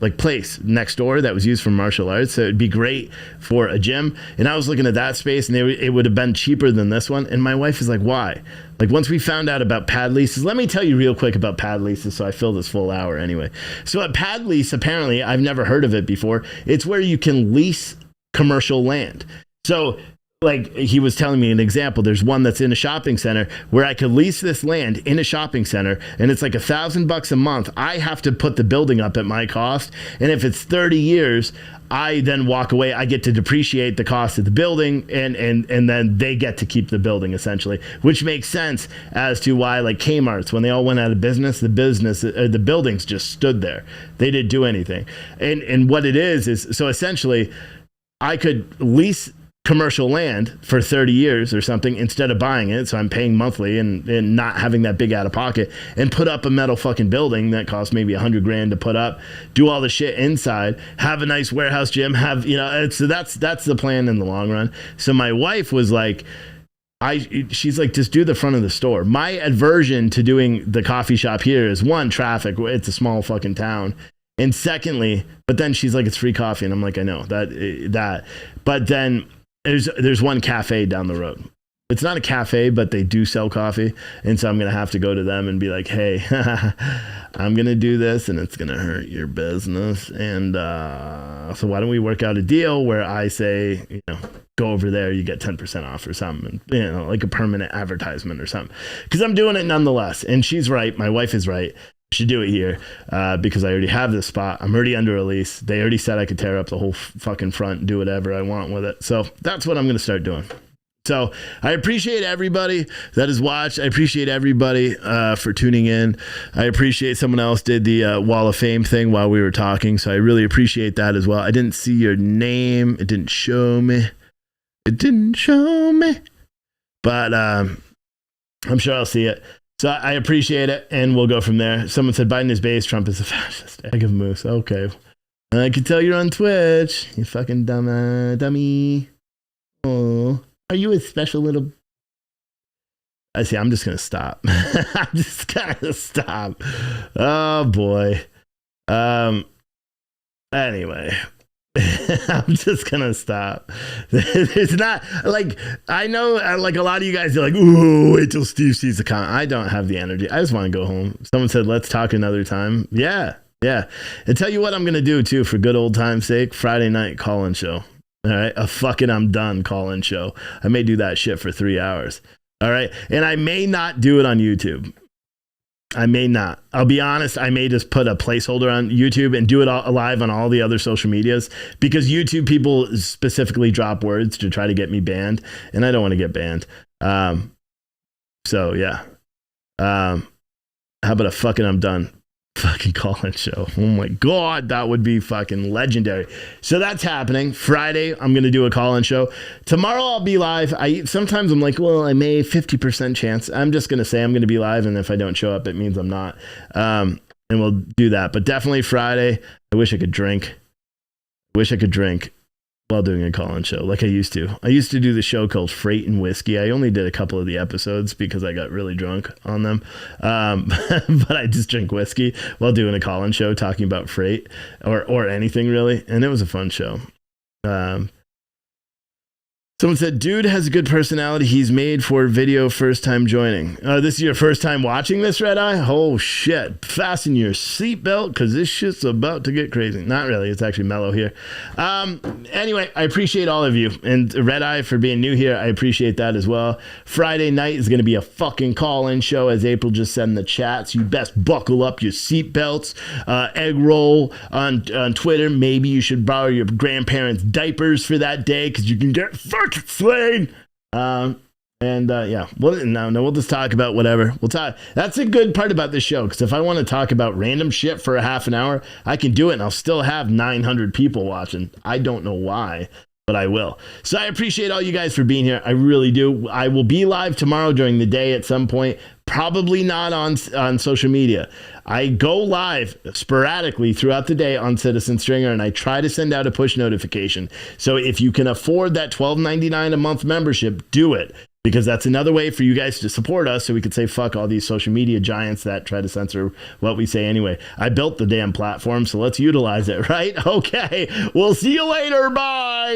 like place next door that was used for martial arts. So it'd be great for a gym. And I was looking at that space, and it would have been cheaper than this one. And my wife is like, why? Like once we found out about pad leases, let me tell you real quick about pad leases so I fill this full hour anyway. So a pad lease, apparently, I've never heard of it before. It's where you can lease commercial land. So like he was telling me an example, there's one that's in a shopping center where I could lease this land in a shopping center, and it's like $1,000 a month. I have to put the building up at my cost, and if it's 30 years, I then walk away. I get to depreciate the cost of the building, and then they get to keep the building essentially, which makes sense as to why like Kmart's, when they all went out of business, the buildings just stood there. They didn't do anything. And what it is so essentially I could lease commercial land for 30 years or something instead of buying it, so I'm paying monthly and not having that big out of pocket, and put up a metal fucking building that costs maybe $100,000 to put up, do all the shit inside, have a nice warehouse gym, have so that's the plan in the long run. So my wife was like, she's like, just do the front of the store. My aversion to doing the coffee shop here is one, traffic. It's a small fucking town. And secondly, but then she's like, it's free coffee, and I'm like, I know that but then there's one cafe down the road. It's not a cafe, but they do sell coffee. And so I'm going to have to go to them and be like, hey, I'm going to do this and it's going to hurt your business. And so why don't we work out a deal where I say, go over there, you get 10% off or something, like a permanent advertisement or something. Because I'm doing it nonetheless. And she's right. My wife is right. Should do it here because I already have this spot. I'm already under a lease. They already said I could tear up the whole fucking front and do whatever I want with it. So that's what I'm going to start doing. So I appreciate everybody that has watched. I appreciate everybody for tuning in. I appreciate someone else did the Wall of Fame thing while we were talking. So I really appreciate that as well. I didn't see your name. It didn't show me. But I'm sure I'll see it. So I appreciate it, and we'll go from there. Someone said Biden is base, Trump is a fascist. Egg of moose. Okay. I can tell you're on Twitch. You fucking dummy. Oh, are you a special little... I see, I'm just going to stop. I'm just going to stop. Oh, boy. Anyway. I'm just gonna stop. It's not like, I know like a lot of you guys are like, ooh, wait till Steve sees the comment. I don't have the energy. I just want to go home. Someone said let's talk another time. Yeah, Yeah. And tell you what I'm going to do, too, for good old time's sake. Friday night call-in show. All right. A fucking I'm done call-in show. I may do that shit for 3 hours. All right. And I may not do it on YouTube. I may not. I'll be honest. I may just put a placeholder on YouTube and do it all live on all the other social medias, because YouTube people specifically drop words to try to get me banned, and I don't want to get banned. So yeah. How about a fucking I'm done fucking call-in show? Oh my God, that would be fucking legendary. So that's happening Friday. I'm gonna do a call-in show tomorrow. I'll be live. Sometimes I'm like, well, I may 50% chance. I'm just gonna say I'm gonna be live, and if I don't show up, it means I'm not. And we'll do that. But definitely Friday. I wish I could drink while doing a call-in show like I used to. I used to do the show called Freight and Whiskey. I only did a couple of the episodes because I got really drunk on them. But I just drink whiskey while doing a call-in show talking about freight or anything really. And it was a fun show. Someone said, dude has a good personality. He's made for video first time joining. This is your first time watching this, Red Eye? Oh, shit. Fasten your seatbelt because this shit's about to get crazy. Not really. It's actually mellow here. Anyway, I appreciate all of you. And Red Eye for being new here. I appreciate that as well. Friday night is going to be a fucking call-in show, as April just said in the chat. So you best buckle up your seatbelts. Egg roll on Twitter. Maybe you should borrow your grandparents' diapers for that day because you can get slain. Yeah, we'll just talk about whatever. We'll talk. That's a good part about this show, because if I want to talk about random shit for a half an hour, I can do it, and I'll still have 900 people watching. I don't know why, but I will. So I appreciate all you guys for being here. I really do. I will be live tomorrow during the day at some point. Probably not on social media. I go live sporadically throughout the day on Citizen Stringer, and I try to send out a push notification. So if you can afford that $12.99 a month membership, do it, because that's another way for you guys to support us, so we could say fuck all these social media giants that try to censor what we say anyway. I built the damn platform, so let's utilize it, right? Okay, we'll see you later. Bye.